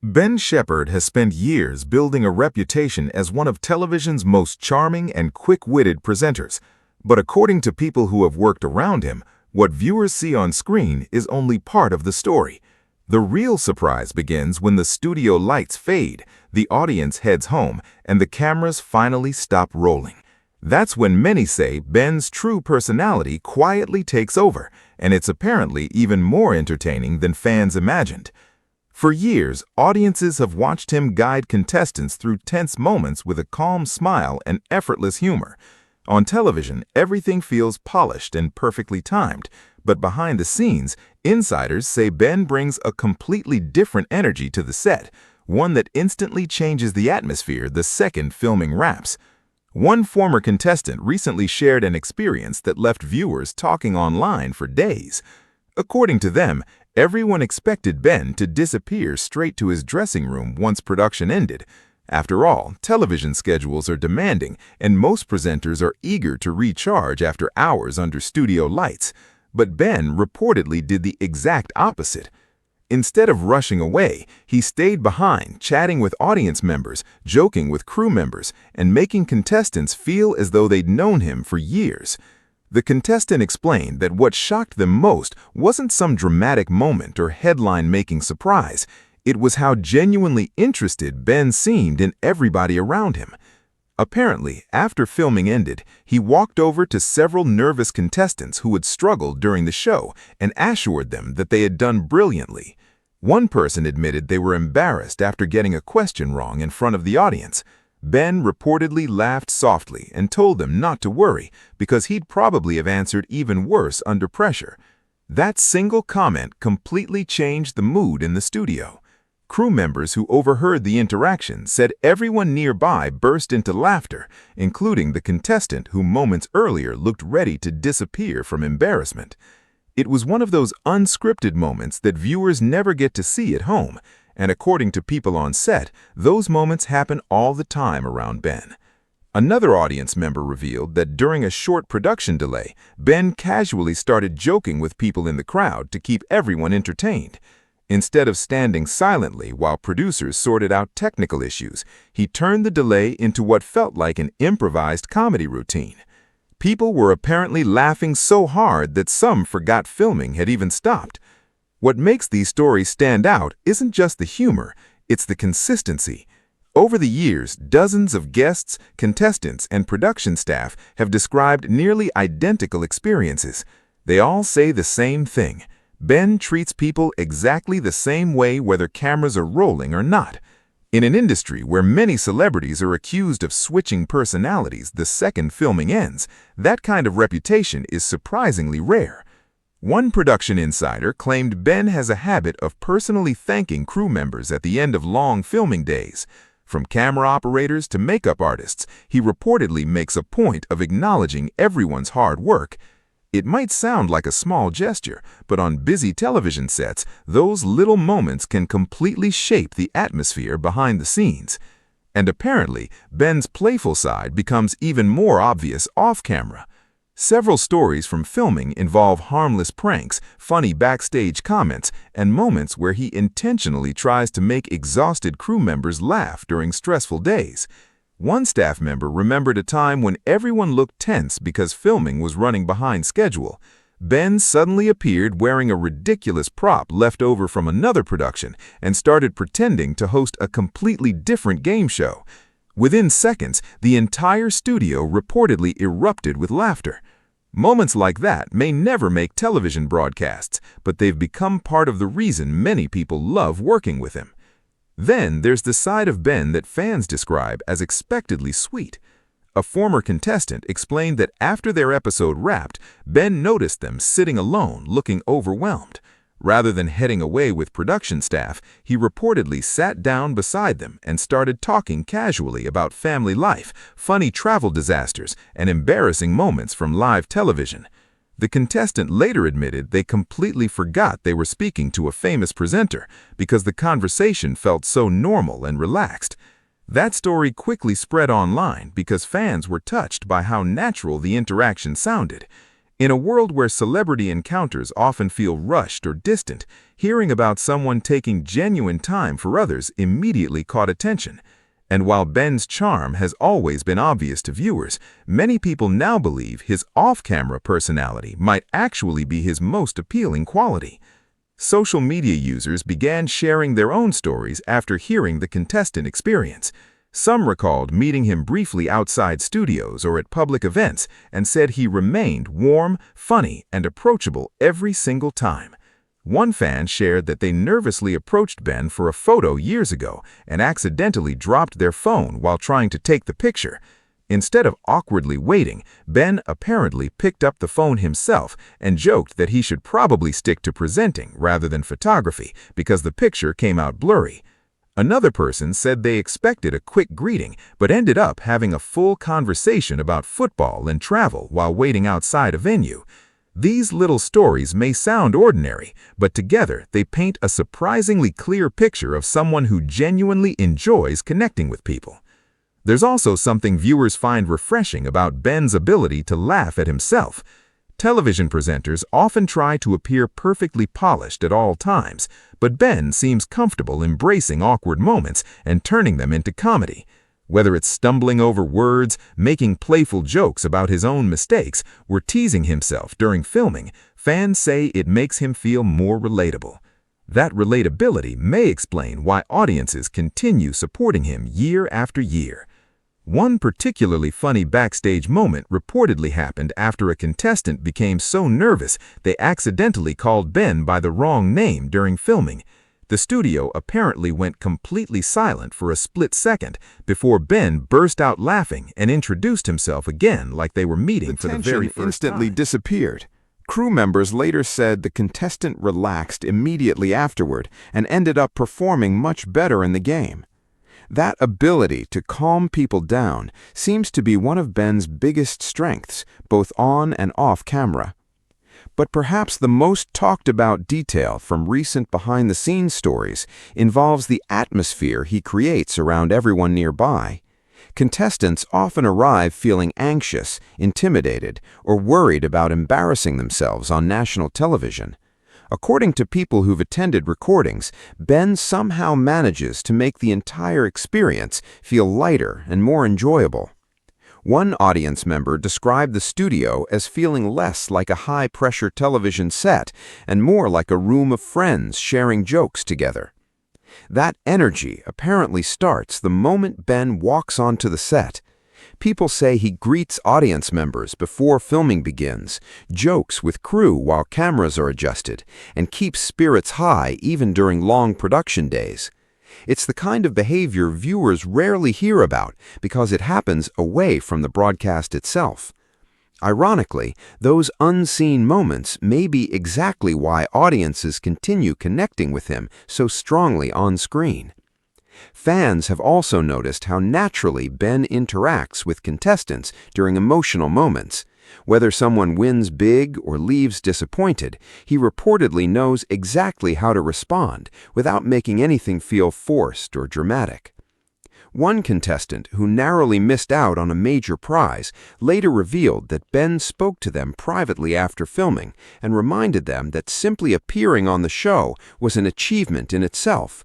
Ben Shephard has spent years building a reputation as one of television's most charming and quick-witted presenters. But according to people who have worked around him, what viewers see on screen is only part of the story. The real surprise begins when the studio lights fade, the audience heads home, and the cameras finally stop rolling. That's when many say Ben's true personality quietly takes over, and it's apparently even more entertaining than fans imagined. For years, audiences have watched him guide contestants through tense moments with a calm smile and effortless humor. On television, everything feels polished and perfectly timed, but behind the scenes, insiders say Ben brings a completely different energy to the set, one that instantly changes the atmosphere the second filming wraps. One former contestant recently shared an experience that left viewers talking online for days. According to them, everyone expected Ben to disappear straight to his dressing room once production ended. After all, television schedules are demanding, and most presenters are eager to recharge after hours under studio lights. But Ben reportedly did the exact opposite. Instead of rushing away, he stayed behind, chatting with audience members, joking with crew members, and making contestants feel as though they'd known him for years. The contestant explained that what shocked them most wasn't some dramatic moment or headline-making surprise. It was how genuinely interested Ben seemed in everybody around him. Apparently, after filming ended, he walked over to several nervous contestants who had struggled during the show and assured them that they had done brilliantly. One person admitted they were embarrassed after getting a question wrong in front of the audience. Ben reportedly laughed softly and told them not to worry because he'd probably have answered even worse under pressure. That single comment completely changed the mood in the studio. Crew members who overheard the interaction said everyone nearby burst into laughter, including the contestant who moments earlier looked ready to disappear from embarrassment. It was one of those unscripted moments that viewers never get to see at home, and according to people on set, those moments happen all the time around Ben. Another audience member revealed that during a short production delay, Ben casually started joking with people in the crowd to keep everyone entertained. Instead of standing silently while producers sorted out technical issues, he turned the delay into what felt like an improvised comedy routine. People were apparently laughing so hard that some forgot filming had even stopped. What makes these stories stand out isn't just the humor, it's the consistency. Over the years, dozens of guests, contestants, and production staff have described nearly identical experiences. They all say the same thing. Ben treats people exactly the same way whether cameras are rolling or not. In an industry where many celebrities are accused of switching personalities the second filming ends, that kind of reputation is surprisingly rare. One production insider claimed Ben has a habit of personally thanking crew members at the end of long filming days. From camera operators to makeup artists, he reportedly makes a point of acknowledging everyone's hard work. It might sound like a small gesture, but on busy television sets, those little moments can completely shape the atmosphere behind the scenes. And apparently, Ben's playful side becomes even more obvious off-camera. Several stories from filming involve harmless pranks, funny backstage comments, and moments where he intentionally tries to make exhausted crew members laugh during stressful days. One staff member remembered a time when everyone looked tense because filming was running behind schedule. Ben suddenly appeared wearing a ridiculous prop left over from another production and started pretending to host a completely different game show. Within seconds, the entire studio reportedly erupted with laughter. Moments like that may never make television broadcasts, but they've become part of the reason many people love working with him. Then there's the side of Ben that fans describe as expectedly sweet. A former contestant explained that after their episode wrapped, Ben noticed them sitting alone, looking overwhelmed. Rather than heading away with production staff, he reportedly sat down beside them and started talking casually about family life, funny travel disasters, and embarrassing moments from live television. The contestant later admitted they completely forgot they were speaking to a famous presenter because the conversation felt so normal and relaxed. That story quickly spread online because fans were touched by how natural the interaction sounded. In a world where celebrity encounters often feel rushed or distant, hearing about someone taking genuine time for others immediately caught attention. And while Ben's charm has always been obvious to viewers, many people now believe his off-camera personality might actually be his most appealing quality. Social media users began sharing their own stories after hearing the contestant experience. Some recalled meeting him briefly outside studios or at public events and said he remained warm, funny, and approachable every single time. One fan shared that they nervously approached Ben for a photo years ago and accidentally dropped their phone while trying to take the picture. Instead of awkwardly waiting, Ben apparently picked up the phone himself and joked that he should probably stick to presenting rather than photography because the picture came out blurry. Another person said they expected a quick greeting but ended up having a full conversation about football and travel while waiting outside a venue. These little stories may sound ordinary, but together they paint a surprisingly clear picture of someone who genuinely enjoys connecting with people. There's also something viewers find refreshing about Ben's ability to laugh at himself. Television presenters often try to appear perfectly polished at all times, but Ben seems comfortable embracing awkward moments and turning them into comedy. Whether it's stumbling over words, making playful jokes about his own mistakes, or teasing himself during filming, fans say it makes him feel more relatable. That relatability may explain why audiences continue supporting him year after year. One particularly funny backstage moment reportedly happened after a contestant became so nervous they accidentally called Ben by the wrong name during filming. The studio apparently went completely silent for a split second before Ben burst out laughing and introduced himself again like they were meeting for the very first time. Instantly disappeared. Crew members later said the contestant relaxed immediately afterward and ended up performing much better in the game. That ability to calm people down seems to be one of Ben's biggest strengths, both on and off camera. But perhaps the most talked about detail from recent behind-the-scenes stories involves the atmosphere he creates around everyone nearby. Contestants often arrive feeling anxious, intimidated, or worried about embarrassing themselves on national television. According to people who've attended recordings, Ben somehow manages to make the entire experience feel lighter and more enjoyable. One audience member described the studio as feeling less like a high-pressure television set and more like a room of friends sharing jokes together. That energy apparently starts the moment Ben walks onto the set. People say he greets audience members before filming begins, jokes with crew while cameras are adjusted, and keeps spirits high even during long production days. It's the kind of behavior viewers rarely hear about because it happens away from the broadcast itself. Ironically, those unseen moments may be exactly why audiences continue connecting with him so strongly on screen. Fans have also noticed how naturally Ben interacts with contestants during emotional moments. Whether someone wins big or leaves disappointed, he reportedly knows exactly how to respond without making anything feel forced or dramatic. One contestant who narrowly missed out on a major prize later revealed that Ben spoke to them privately after filming and reminded them that simply appearing on the show was an achievement in itself.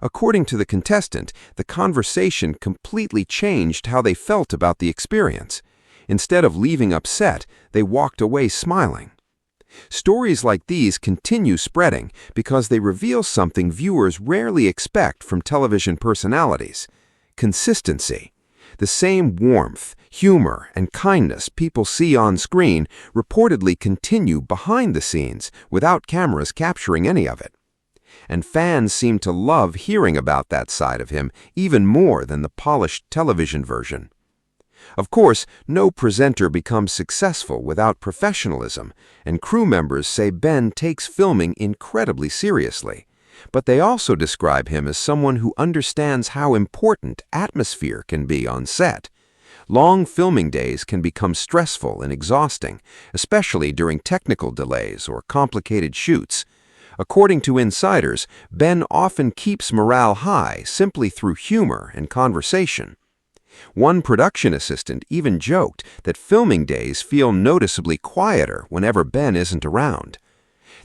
According to the contestant, the conversation completely changed how they felt about the experience. Instead of leaving upset, they walked away smiling. Stories like these continue spreading because they reveal something viewers rarely expect from television personalities: consistency. The same warmth, humor, and kindness people see on screen reportedly continue behind the scenes without cameras capturing any of it. And fans seem to love hearing about that side of him even more than the polished television version. Of course, no presenter becomes successful without professionalism, and crew members say Ben takes filming incredibly seriously. But they also describe him as someone who understands how important atmosphere can be on set. Long filming days can become stressful and exhausting, especially during technical delays or complicated shoots. According to insiders, Ben often keeps morale high simply through humor and conversation. One production assistant even joked that filming days feel noticeably quieter whenever Ben isn't around.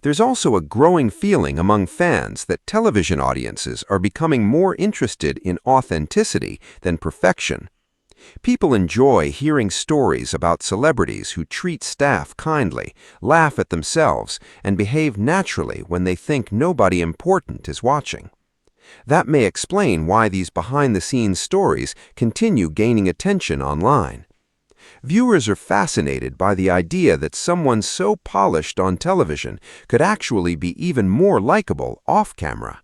There's also a growing feeling among fans that television audiences are becoming more interested in authenticity than perfection. People enjoy hearing stories about celebrities who treat staff kindly, laugh at themselves, and behave naturally when they think nobody important is watching. That may explain why these behind-the-scenes stories continue gaining attention online. Viewers are fascinated by the idea that someone so polished on television could actually be even more likable off-camera.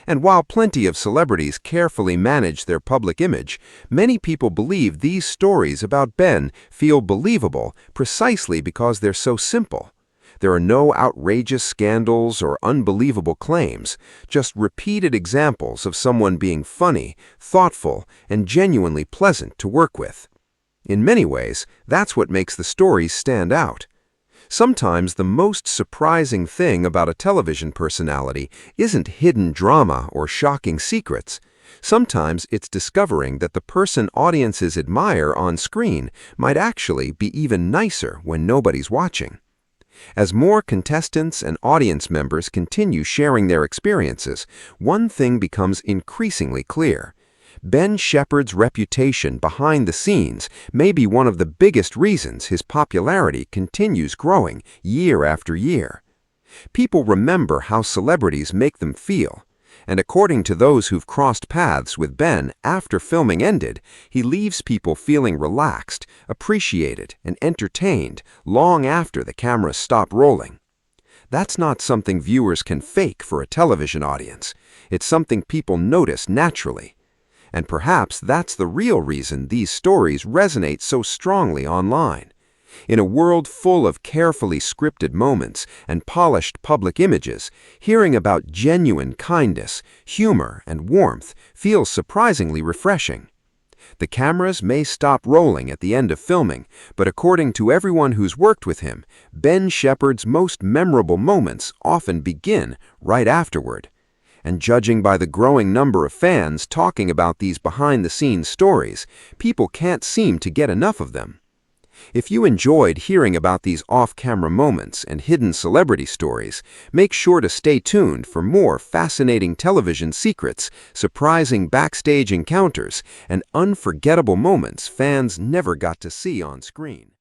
And while plenty of celebrities carefully manage their public image, many people believe these stories about Ben feel believable precisely because they're so simple. There are no outrageous scandals or unbelievable claims, just repeated examples of someone being funny, thoughtful, and genuinely pleasant to work with. In many ways, that's what makes the stories stand out. Sometimes the most surprising thing about a television personality isn't hidden drama or shocking secrets. Sometimes it's discovering that the person audiences admire on screen might actually be even nicer when nobody's watching. As more contestants and audience members continue sharing their experiences, one thing becomes increasingly clear. Ben Shephard's reputation behind the scenes may be one of the biggest reasons his popularity continues growing year after year. People remember how celebrities make them feel, and according to those who've crossed paths with Ben after filming ended, he leaves people feeling relaxed, appreciated, and entertained long after the cameras stop rolling. That's not something viewers can fake for a television audience. It's something people notice naturally. And perhaps that's the real reason these stories resonate so strongly online. In a world full of carefully scripted moments and polished public images, hearing about genuine kindness, humor, and warmth feels surprisingly refreshing. The cameras may stop rolling at the end of filming, but according to everyone who's worked with him, Ben Shephard's most memorable moments often begin right afterward. And judging by the growing number of fans talking about these behind-the-scenes stories, people can't seem to get enough of them. If you enjoyed hearing about these off-camera moments and hidden celebrity stories, make sure to stay tuned for more fascinating television secrets, surprising backstage encounters, and unforgettable moments fans never got to see on screen.